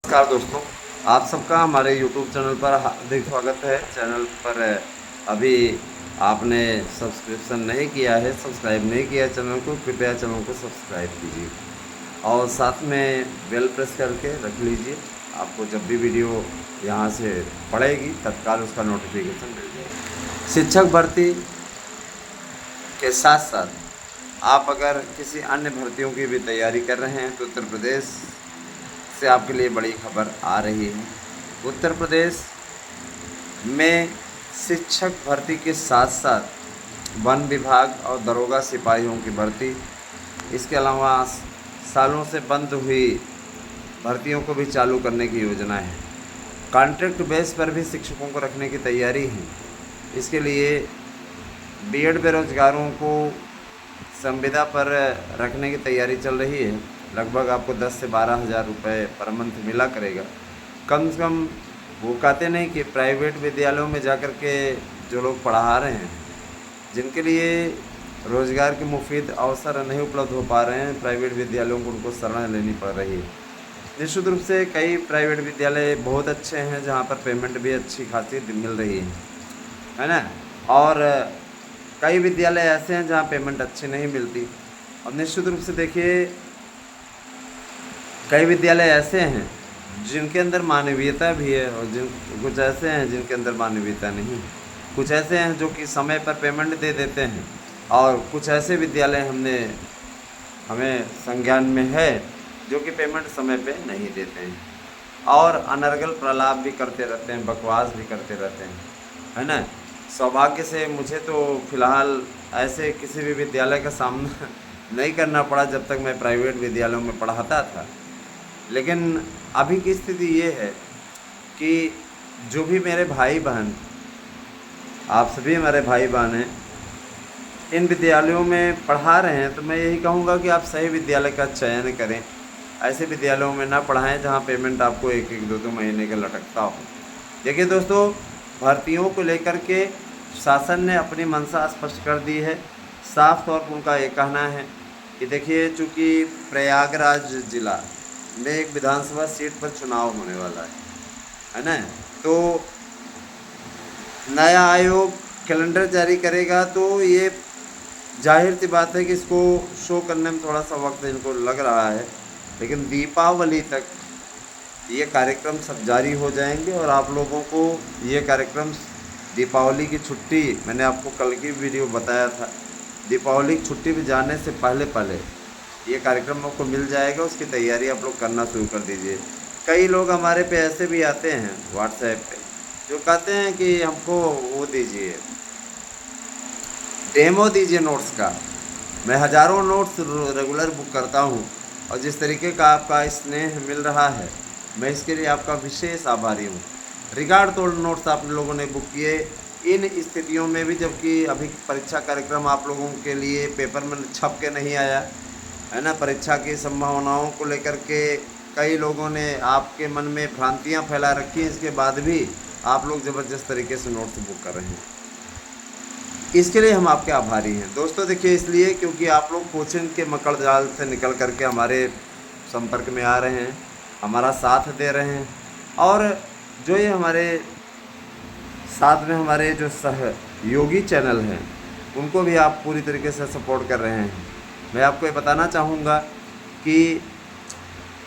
नमस्कार दोस्तों, आप सबका हमारे YouTube चैनल पर हार्दिक स्वागत है। चैनल पर अभी आपने सब्सक्रिप्शन नहीं किया है, सब्सक्राइब नहीं किया चैनल को, कृपया चैनल को सब्सक्राइब कीजिए और साथ में बेल प्रेस करके रख लीजिए। आपको जब भी वीडियो यहाँ से पड़ेगी तत्काल उसका नोटिफिकेशन मिल जाएगा। शिक्षक भर्ती के साथ साथ आप अगर किसी अन्य भर्तियों की भी तैयारी कर रहे हैं तो उत्तर प्रदेश से आपके लिए बड़ी खबर आ रही है। उत्तर प्रदेश में शिक्षक भर्ती के साथ साथ वन विभाग और दरोगा सिपाहियों की भर्ती, इसके अलावा सालों से बंद हुई भर्तियों को भी चालू करने की योजना है। कॉन्ट्रैक्ट बेस पर भी शिक्षकों को रखने की तैयारी है। इसके लिए बीएड बेरोजगारों को संविदा पर रखने की तैयारी चल रही है। लगभग आपको 10 से 12 हज़ार रुपये पर मंथ मिला करेगा। कम से कम वो कहते नहीं कि प्राइवेट विद्यालयों में जाकर के जो लोग पढ़ा रहे हैं, जिनके लिए रोज़गार के मुफीद अवसर नहीं उपलब्ध हो पा रहे हैं, प्राइवेट विद्यालयों को उनको शरण लेनी पड़ रही है। निश्चित रूप से कई प्राइवेट विद्यालय बहुत अच्छे हैं जहाँ पर पेमेंट भी अच्छी खासी मिल रही है ना, और कई विद्यालय ऐसे हैं जहाँ पेमेंट अच्छी नहीं मिलती। और निश्चित रूप से देखिए, कई विद्यालय ऐसे हैं जिनके अंदर मानवीयता भी है और कुछ ऐसे हैं जिनके अंदर मानवीयता नहीं है। कुछ ऐसे हैं जो कि समय पर पेमेंट दे देते हैं और कुछ ऐसे विद्यालय हमें संज्ञान में है जो कि पेमेंट समय पे नहीं देते हैं और अनर्गल प्रलाप भी करते रहते हैं, बकवास भी करते रहते हैं, है ना। सौभाग्य से मुझे तो फ़िलहाल ऐसे किसी भी विद्यालय का सामना नहीं करना पड़ा जब तक मैं प्राइवेट विद्यालयों में पढ़ाता था। लेकिन अभी की स्थिति ये है कि जो भी मेरे भाई बहन, आप सभी हमारे भाई बहन हैं, इन विद्यालयों में पढ़ा रहे हैं, तो मैं यही कहूँगा कि आप सही विद्यालय का चयन करें। ऐसे विद्यालयों में ना पढ़ाएं जहाँ पेमेंट आपको एक एक दो महीने का लटकता हो। देखिए दोस्तों, भर्तियों को लेकर के शासन ने अपनी मंशा स्पष्ट कर दी है। साफ तौर पर उनका ये कहना है कि देखिए, चूँकि प्रयागराज जिला में एक विधानसभा सीट पर चुनाव होने वाला है ना, तो नया आयोग कैलेंडर जारी करेगा तो ये जाहिर सी बात है कि इसको शो करने में थोड़ा सा वक्त इनको लग रहा है, लेकिन दीपावली तक ये कार्यक्रम सब जारी हो जाएंगे और आप लोगों को ये कार्यक्रम दीपावली की छुट्टी, मैंने आपको कल की वीडियो बताया था, दीपावली की छुट्टी में जाने से पहले ये कार्यक्रम आपको मिल जाएगा। उसकी तैयारी आप लोग करना शुरू कर दीजिए। कई लोग हमारे पे ऐसे भी आते हैं व्हाट्सएप पे जो कहते हैं कि हमको वो दीजिए, डेमो दीजिए नोट्स का। मैं हज़ारों नोट्स रेगुलर बुक करता हूँ और जिस तरीके का आपका स्नेह मिल रहा है, मैं इसके लिए आपका विशेष आभारी हूँ। रिकॉर्ड तोड़ नोट्स आप लोगों ने बुक किए इन स्थितियों में भी, जबकि अभी परीक्षा कार्यक्रम आप लोगों के लिए पेपर में छप के नहीं आया है ना। परीक्षा की संभावनाओं को लेकर के कई लोगों ने आपके मन में भ्रांतियाँ फैला रखी हैं, इसके बाद भी आप लोग ज़बरदस्त तरीके से नोट्स बुक कर रहे हैं। इसके लिए हम आपके आभारी हैं दोस्तों। देखिए, इसलिए क्योंकि आप लोग कोचिंग के मकड़ जाल से निकल करके हमारे संपर्क में आ रहे हैं, हमारा साथ दे रहे हैं और जो ये हमारे साथ में हमारे जो सहयोगी चैनल हैं उनको भी आप पूरी तरीके से सपोर्ट कर रहे हैं। मैं आपको ये बताना चाहूँगा कि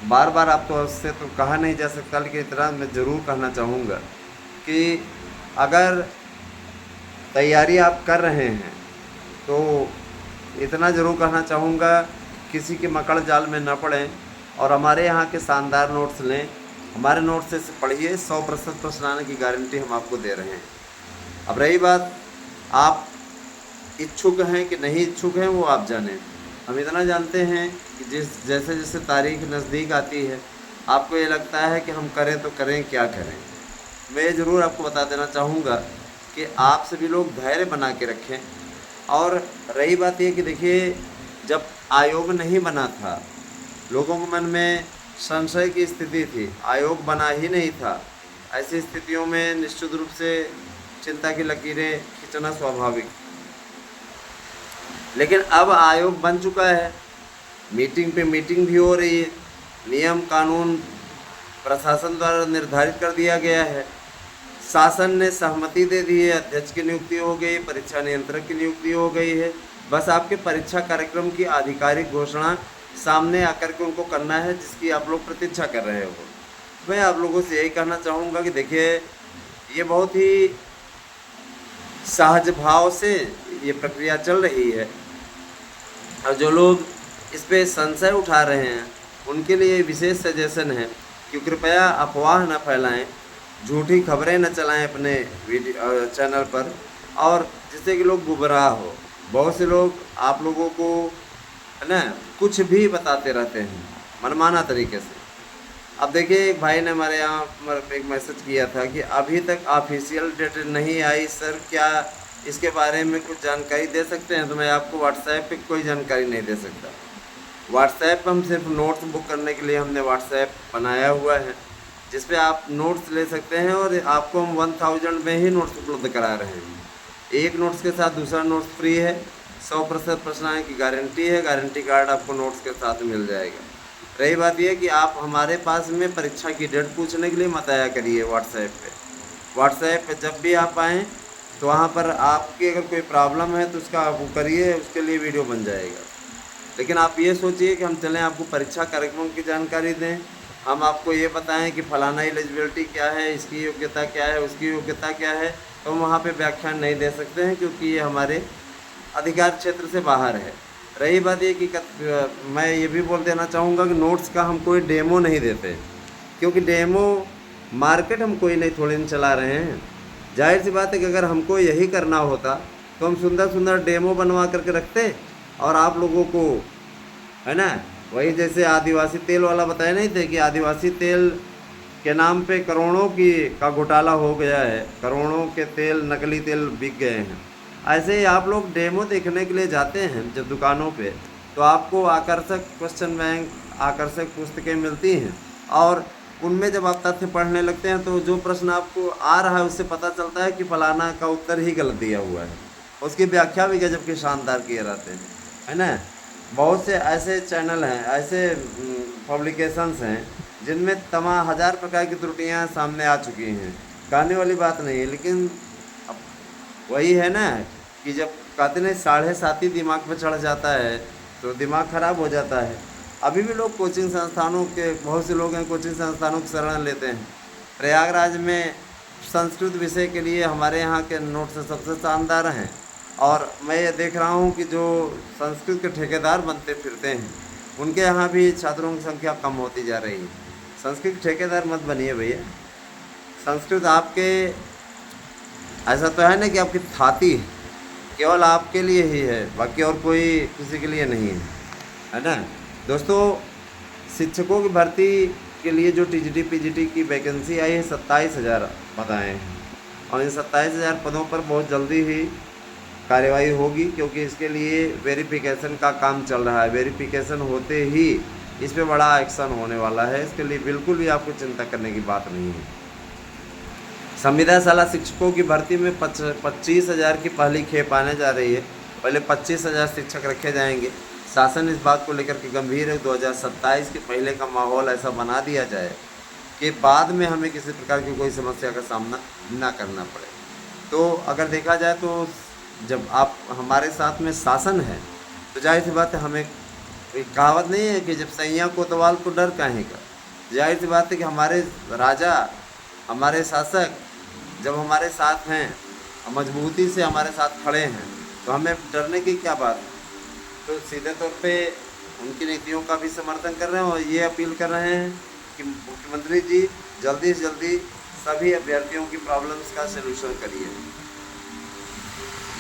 बार बार आपको उससे तो कहा नहीं जा सकता, लेकिन इतना मैं ज़रूर कहना चाहूँगा कि अगर तैयारी आप कर रहे हैं तो इतना ज़रूर कहना चाहूँगा, किसी के मकड़ जाल में न पड़ें और हमारे यहाँ के शानदार नोट्स लें। हमारे नोट्स से पढ़िए, 100% प्रश्न आने की गारंटी हम आपको दे रहे हैं। अब रही बात आप इच्छुक हैं कि नहीं इच्छुक हैं, वो आप जानें। हम इतना जानते हैं कि जैसे जैसे तारीख नज़दीक आती है, आपको ये लगता है कि हम करें तो करें, क्या करें। मैं ये ज़रूर आपको बता देना चाहूँगा कि आप सभी लोग धैर्य बना के रखें। और रही बात ये कि देखिए, जब आयोग नहीं बना था, लोगों के मन में संशय की स्थिति थी, आयोग बना ही नहीं था। ऐसी स्थितियों में निश्चित रूप से चिंता की लकीरें खींचना स्वाभाविक। लेकिन अब आयोग बन चुका है, मीटिंग पे मीटिंग भी हो रही है, नियम कानून प्रशासन द्वारा निर्धारित कर दिया गया है। शासन ने सहमति दे दी है, अध्यक्ष की नियुक्ति हो गई, परीक्षा नियंत्रक की नियुक्ति हो गई है। बस आपके परीक्षा कार्यक्रम की आधिकारिक घोषणा सामने आकर के उनको करना है, जिसकी आप लोग प्रतीक्षा कर रहे हो। मैं आप लोगों से यही कहना चाहूँगा कि देखिए, ये बहुत ही सहज भाव से ये प्रक्रिया चल रही है, और जो लोग इस पे संशय उठा रहे हैं उनके लिए विशेष सजेशन है कि कृपया अफवाह न फैलाएं, झूठी खबरें न चलाएं अपने वीडियो चैनल पर, और जिससे कि लोग गुमराह हो। बहुत से लोग आप लोगों को है ना कुछ भी बताते रहते हैं मनमाना तरीके से। अब देखिए, एक भाई ने हमारे यहाँ एक मैसेज किया था कि अभी तक ऑफिशियल डेट नहीं आई सर, क्या इसके बारे में कुछ जानकारी दे सकते हैं? तो मैं आपको व्हाट्सएप पे कोई जानकारी नहीं दे सकता। व्हाट्सएप पर हम सिर्फ नोट्स बुक करने के लिए हमने व्हाट्सएप बनाया हुआ है, जिस पे आप नोट्स ले सकते हैं, और आपको हम 1000 में ही नोट्स उपलब्ध करा रहे हैं। एक नोट्स के साथ दूसरा नोट्स फ्री है, 100% प्रश्न की गारंटी है, गारंटी कार्ड आपको नोट्स के साथ मिल जाएगा। रही बात यह कि आप हमारे पास में परीक्षा की डेट पूछने के लिए मत आया करिए व्हाट्सएप पे। व्हाट्सएप पे जब भी आप आएँ तो वहाँ पर आपकी अगर कोई प्रॉब्लम है तो उसका वो करिए, उसके लिए वीडियो बन जाएगा। लेकिन आप ये सोचिए कि हम चलें आपको परीक्षा कार्यक्रम की जानकारी दें, हम आपको ये बताएं कि फलाना एलिजिबिलिटी क्या है, इसकी योग्यता क्या है, उसकी योग्यता क्या है, तो हम वहाँ पे व्याख्यान नहीं दे सकते हैं, क्योंकि ये हमारे अधिकार क्षेत्र से बाहर है। रही बात ये कि मैं ये भी बोल देना चाहूँगा कि नोट्स का हम कोई डेमो नहीं देते, क्योंकि डेमो मार्केट हम कोई नहीं थोड़ी नहीं चला रहे हैं। जाहिर सी बात है कि अगर हमको यही करना होता तो हम सुंदर सुंदर डेमो बनवा करके रखते, और आप लोगों को है ना, वही जैसे आदिवासी तेल वाला बताए नहीं थे कि आदिवासी तेल के नाम पे करोड़ों का घोटाला हो गया है, करोड़ों के तेल, नकली तेल बिक गए हैं। ऐसे ही आप लोग डेमो देखने के लिए जाते हैं जब दुकानों पे, तो आपको आकर्षक क्वेश्चन बैंक, आकर्षक पुस्तकें मिलती हैं, और उनमें जब आप तथ्य पढ़ने लगते हैं तो जो प्रश्न आपको आ रहा है उससे पता चलता है कि फलाना का उत्तर ही गलत दिया हुआ है, उसकी व्याख्या भी गजब के शानदार किए रहते हैं, है ना। बहुत से ऐसे चैनल हैं, ऐसे पब्लिकेशंस हैं जिनमें तमाम हज़ार प्रकार की त्रुटियां सामने आ चुकी हैं। कहने वाली बात नहीं है, लेकिन अब वही है ना कि जब कहते नहीं 7.5 दिमाग पे चढ़ जाता है तो दिमाग ख़राब हो जाता है। अभी भी लोग कोचिंग संस्थानों के, बहुत से लोग हैं कोचिंग संस्थानों की शरण लेते हैं। प्रयागराज में संस्कृत विषय के लिए हमारे यहाँ के नोट्स सबसे शानदार हैं, और मैं ये देख रहा हूँ कि जो संस्कृत के ठेकेदार बनते फिरते हैं उनके यहाँ भी छात्रों की संख्या कम होती जा रही है। संस्कृत ठेकेदार मत बनिए भैया। संस्कृत आपके, ऐसा तो है ना कि आपकी थाती केवल आपके लिए ही है, बाकी और कोई किसी के लिए नहीं है ना। दोस्तों, शिक्षकों की भर्ती के लिए जो टीजीटी पीजीटी की वैकेंसी आई है 27,000 पद आए हैं, और इन 27,000 पदों पर बहुत जल्दी ही कार्यवाही होगी, क्योंकि इसके लिए वेरिफिकेशन का काम चल रहा है। वेरिफिकेशन होते ही इस पे बड़ा एक्शन होने वाला है, इसके लिए बिल्कुल भी आपको चिंता करने की बात नहीं है। संविदा शाला शिक्षकों की भर्ती में 25,000 की पहली खेप आने जा रही है। पहले 25,000 शिक्षक रखे जाएंगे। शासन इस बात को लेकर के गंभीर है। 2027 के पहले का माहौल ऐसा बना दिया जाए कि बाद में हमें किसी प्रकार की कोई समस्या का सामना ना करना पड़े। तो अगर देखा जाए तो जब आप हमारे साथ में शासन है तो जाहिर सी बात है, हमें एक कहावत नहीं है कि जब सैया कोतवाल तो डर काहे का। जाहिर सी बात है कि हमारे राजा, हमारे शासक जब हमारे साथ हैं, मजबूती से हमारे साथ खड़े हैं, तो हमें डरने की क्या बात है। तो सीधे तौर पे उनकी नीतियों का भी समर्थन कर रहे हैं, और ये अपील कर रहे हैं कि मुख्यमंत्री जी जल्दी से जल्दी सभी अभ्यर्थियों की प्रॉब्लम्स का सलूशन करिए।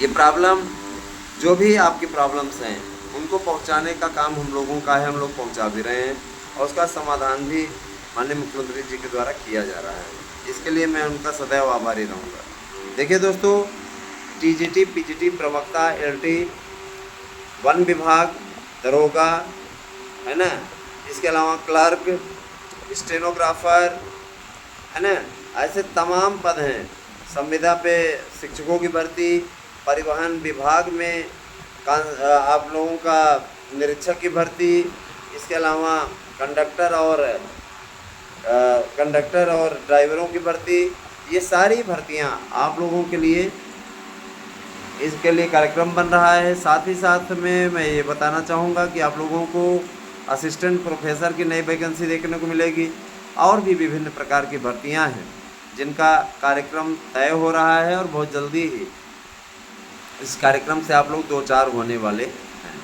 ये प्रॉब्लम, जो भी आपकी प्रॉब्लम्स हैं, उनको पहुंचाने का काम हम लोगों का है, हम लोग पहुंचा भी रहे हैं, और उसका समाधान भी माननीय मुख्यमंत्री जी के द्वारा किया जा रहा है। इसके लिए मैं उनका सदैव आभारी रहूँगा। देखिए दोस्तों, टीजीटी पीजीटी प्रवक्ता, एलटी, वन विभाग, दरोगा, है ना, इसके अलावा क्लर्क, स्टेनोग्राफर, है ना, ऐसे तमाम पद हैं। संविदा पे शिक्षकों की भर्ती, परिवहन विभाग में आप लोगों का निरीक्षक की भर्ती, इसके अलावा कंडक्टर और कंडक्टर और ड्राइवरों की भर्ती, ये सारी भर्तियां आप लोगों के लिए, इसके लिए कार्यक्रम बन रहा है। साथ ही साथ में मैं ये बताना चाहूँगा कि आप लोगों को असिस्टेंट प्रोफेसर की नई वैकेंसी देखने को मिलेगी और भी विभिन्न प्रकार की भर्तियां हैं जिनका कार्यक्रम तय हो रहा है और बहुत जल्दी ही इस कार्यक्रम से आप लोग दो चार होने वाले हैं।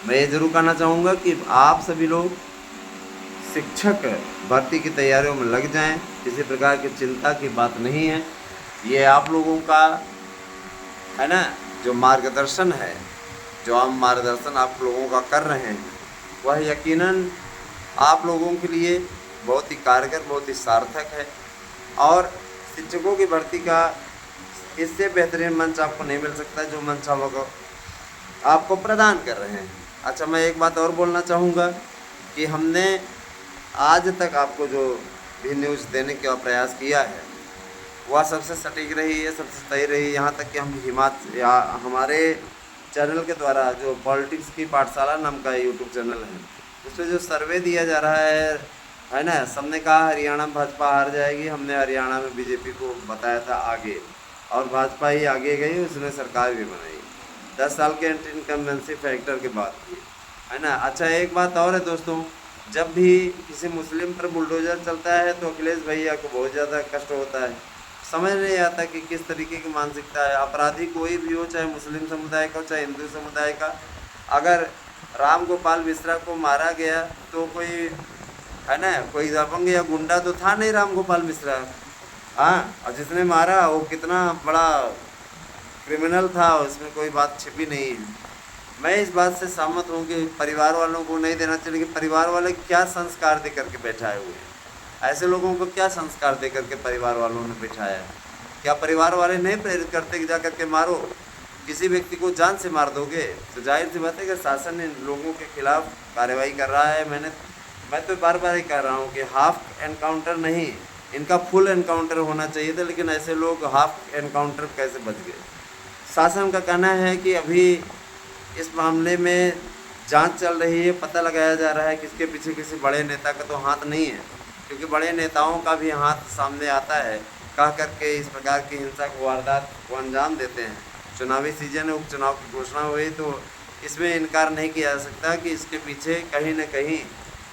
मैं ये ज़रूर कहना चाहूँगा कि आप सभी लोग शिक्षक भर्ती की तैयारियों में लग जाएं, किसी प्रकार की चिंता की बात नहीं है। ये आप लोगों का है ना, जो मार्गदर्शन है, जो हम मार्गदर्शन आप लोगों का कर रहे हैं, वह यकीनन आप लोगों के लिए बहुत ही कारगर, बहुत ही सार्थक है। और शिक्षकों की भर्ती का इससे बेहतरीन मंच आपको नहीं मिल सकता जो मंच हम लोग आपको प्रदान कर रहे हैं। अच्छा, मैं एक बात और बोलना चाहूँगा कि हमने आज तक आपको जो भी न्यूज़ देने का प्रयास किया है वह सबसे सटीक रही है, सबसे सही रही है। यहाँ तक कि हमारे चैनल के द्वारा जो पॉलिटिक्स की पाठशाला नाम का यूट्यूब चैनल है, उसमें जो सर्वे दिया जा रहा है ना, सबने कहा हरियाणा में भाजपा हार जाएगी, हमने हरियाणा में बीजेपी को बताया था आगे, और भाजपा ही आगे गई, उसने सरकार भी बनाई 10 साल के एंटी इनकम्बेंसी फैक्टर के बाद, है ना। अच्छा, एक बात और है दोस्तों, जब भी किसी मुस्लिम पर बुलडोजर चलता है तो अखिलेश भैया को बहुत ज़्यादा कष्ट होता है। समझ नहीं आता कि किस तरीके की मानसिकता है। अपराधी कोई भी हो, चाहे मुस्लिम समुदाय का हो चाहे हिंदू समुदाय का, अगर राम गोपाल मिश्रा को मारा गया तो कोई, है ना, कोई दबंग या गुंडा तो था नहीं राम गोपाल मिश्रा, हाँ, और जिसने मारा वो कितना बड़ा क्रिमिनल था, उसमें कोई बात छिपी नहीं है। मैं इस बात से सहमत हूँ कि परिवार वालों को नहीं देना चाहिए, कि परिवार वाले क्या संस्कार दे करके बैठाए हुए हैं, ऐसे लोगों को क्या संस्कार दे करके परिवार वालों ने बिठाया है। क्या परिवार वाले नहीं प्रेरित करते कि जा करके मारो, किसी व्यक्ति को जान से मार दोगे? तो जाहिर सी बात है कि शासन इन लोगों के खिलाफ कार्रवाई कर रहा है। मैं तो बार बार ही कह रहा हूँ कि हाफ एनकाउंटर नहीं, इनका फुल एनकाउंटर होना चाहिए था, लेकिन ऐसे लोग हाफ एनकाउंटर कैसे बच गए? शासन का कहना है कि अभी इस मामले में जांच चल रही है, पता लगाया जा रहा है कि इसके पीछे किसी बड़े नेता का तो हाथ नहीं है, क्योंकि बड़े नेताओं का भी हाथ सामने आता है, कह करके इस प्रकार की हिंसक वारदात को अंजाम देते हैं। चुनावी सीजन है, उपचुनाव की घोषणा हुई, तो इसमें इनकार नहीं किया जा सकता कि इसके पीछे कहीं न कहीं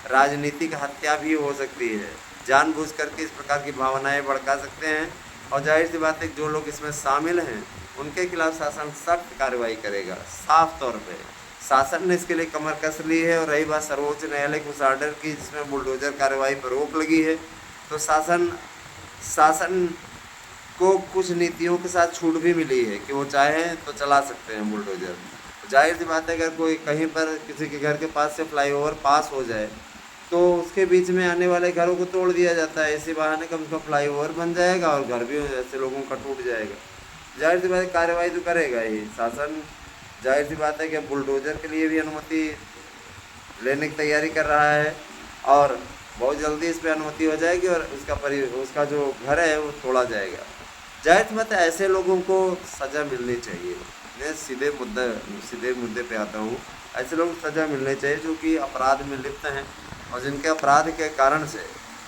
राजनीतिक हत्या भी हो सकती है। जानबूझ करके इस प्रकार की भावनाएं भड़का सकते हैं, और जाहिर सी बात है जो लोग इसमें शामिल हैं उनके खिलाफ शासन सख्त कार्रवाई करेगा। साफ तौर पे शासन ने इसके लिए कमर कस ली है। और रही बात सर्वोच्च न्यायालय के उस आर्डर की जिसमें बुलडोजर कार्रवाई पर रोक लगी है, तो शासन को कुछ नीतियों के साथ छूट भी मिली है कि वो चाहें तो चला सकते हैं बुलडोजर। जाहिर सी बात है अगर कोई कहीं पर किसी के घर के पास से फ्लाईओवर पास हो जाए तो उसके बीच में आने वाले घरों को तोड़ दिया जाता है, इसी बहाने कम से कम फ्लाईओवर बन जाएगा और घर भी ऐसे लोगों का टूट जाएगा। जाहिर सी बात है कार्रवाई तो करेगा ही शासन। जाहिर सी बात है कि बुलडोजर के लिए भी अनुमति लेने की तैयारी कर रहा है, और बहुत जल्दी इस पर अनुमति हो जाएगी और उसका जो घर है वो तोड़ा जाएगा। जाहिर सी बात है ऐसे लोगों को सज़ा मिलनी चाहिए। मैं सीधे मुद्दे पे आता हूँ, ऐसे लोगों को सज़ा मिलनी चाहिए जो कि अपराध में लिप्त हैं और जिनके अपराध के कारण से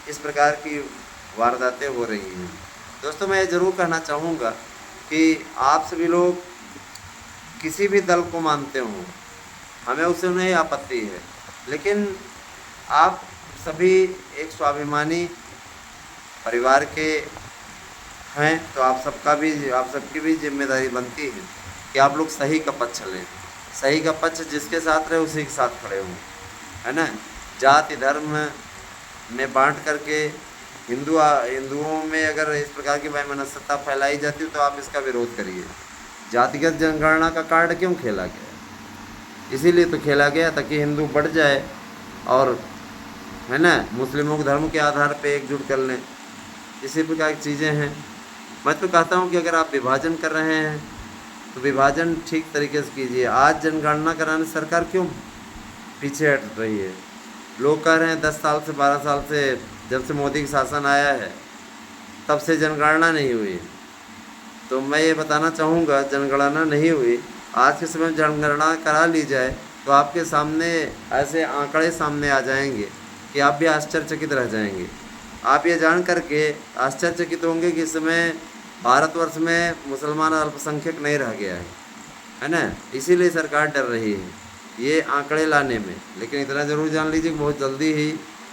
इस प्रकार की वारदातें हो रही हैं। दोस्तों, मैं ये ज़रूर कहना चाहूँगा कि आप सभी लोग किसी भी दल को मानते हों, हमें उससे नहीं आपत्ति है, लेकिन आप सभी एक स्वाभिमानी परिवार के हैं, तो आप सबकी भी जिम्मेदारी बनती है कि आप लोग सही का पक्ष लें। सही का पक्ष जिसके साथ रहे उसी के साथ खड़े हों, है ना। जाति धर्म में बांट करके हिंदुओं में अगर इस प्रकार की वैमनस्यता फैलाई जाती है तो आप इसका विरोध करिए। जातिगत जनगणना का कार्ड क्यों खेला गया? इसीलिए तो खेला गया ताकि हिंदू बढ़ जाए और, है ना, मुस्लिमों के धर्म के आधार पे एकजुट कर लें। इसी प्रकार की चीज़ें हैं। मैं तो कहता हूँ कि अगर आप विभाजन कर रहे हैं तो विभाजन ठीक तरीके से कीजिए। आज जनगणना कराने सरकार क्यों पीछे हट रही है? लोग कह रहे हैं 10 साल से 12 साल से जब से मोदी का शासन आया है तब से जनगणना नहीं हुई। तो मैं ये बताना चाहूँगा, जनगणना नहीं हुई, आज के समय में जनगणना करा ली जाए तो आपके सामने ऐसे आंकड़े सामने आ जाएंगे कि आप भी आश्चर्यचकित रह जाएंगे। आप ये जान करके आश्चर्यचकित होंगे कि इस समय भारतवर्ष में मुसलमान अल्पसंख्यक नहीं रह गया है ना। इसीलिए सरकार डर रही है ये आंकड़े लाने में। लेकिन इतना ज़रूर जान लीजिए कि बहुत जल्दी ही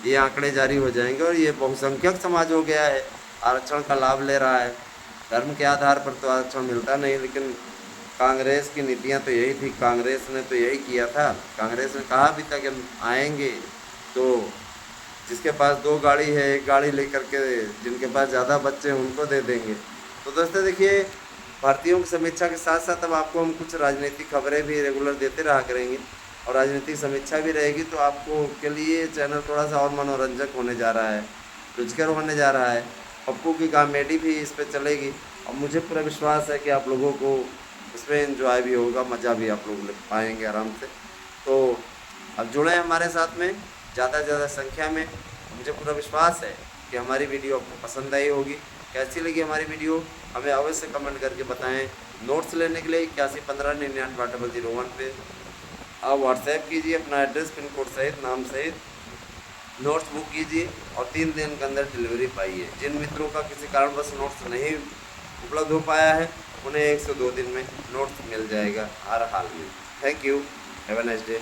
ये आंकड़े जारी हो जाएंगे और ये बहुसंख्यक समाज हो गया है, आरक्षण का लाभ ले रहा है। धर्म के आधार पर तो आरक्षण मिलता नहीं, लेकिन कांग्रेस की नीतियां तो यही थी, कांग्रेस ने तो यही किया था। कांग्रेस ने कहा भी था कि हम आएंगे तो जिसके पास 2 गाड़ी है 1 गाड़ी लेकर के, जिनके पास ज़्यादा बच्चे हैं उनको दे देंगे। तो दोस्तों देखिए, भारतीयों की समीक्षा के साथ साथ अब आपको हम कुछ राजनीतिक खबरें भी रेगुलर देते रहा करेंगे और राजनीतिक समीक्षा भी रहेगी, तो आपको के लिए चैनल थोड़ा सा और मनोरंजक होने जा रहा है, रुचिकर होने जा रहा है। पप्पू की कॉमेडी भी इस पर चलेगी और मुझे पूरा विश्वास है कि आप लोगों को इसमें एंजॉय भी होगा, मज़ा भी आप लोग ले पाएंगे आराम से। तो अब जुड़े हमारे साथ में ज़्यादा से ज़्यादा संख्या में। मुझे पूरा विश्वास है कि हमारी वीडियो आपको पसंद आई होगी। कैसी लगी हमारी वीडियो हमें अवश्य कमेंट करके बताएं। नोट्स लेने के लिए 8115998001 पे आप व्हाट्सएप कीजिए, अपना एड्रेस पिन कोड सहित नाम सहित नोट्स बुक कीजिए और 3 दिन के अंदर डिलीवरी पाइए। जिन मित्रों का किसी कारणवश नोट्स नहीं उपलब्ध हो पाया है उन्हें 1 से 2 दिन में नोट्स मिल जाएगा हर हाल में। Thank you, have a nice day.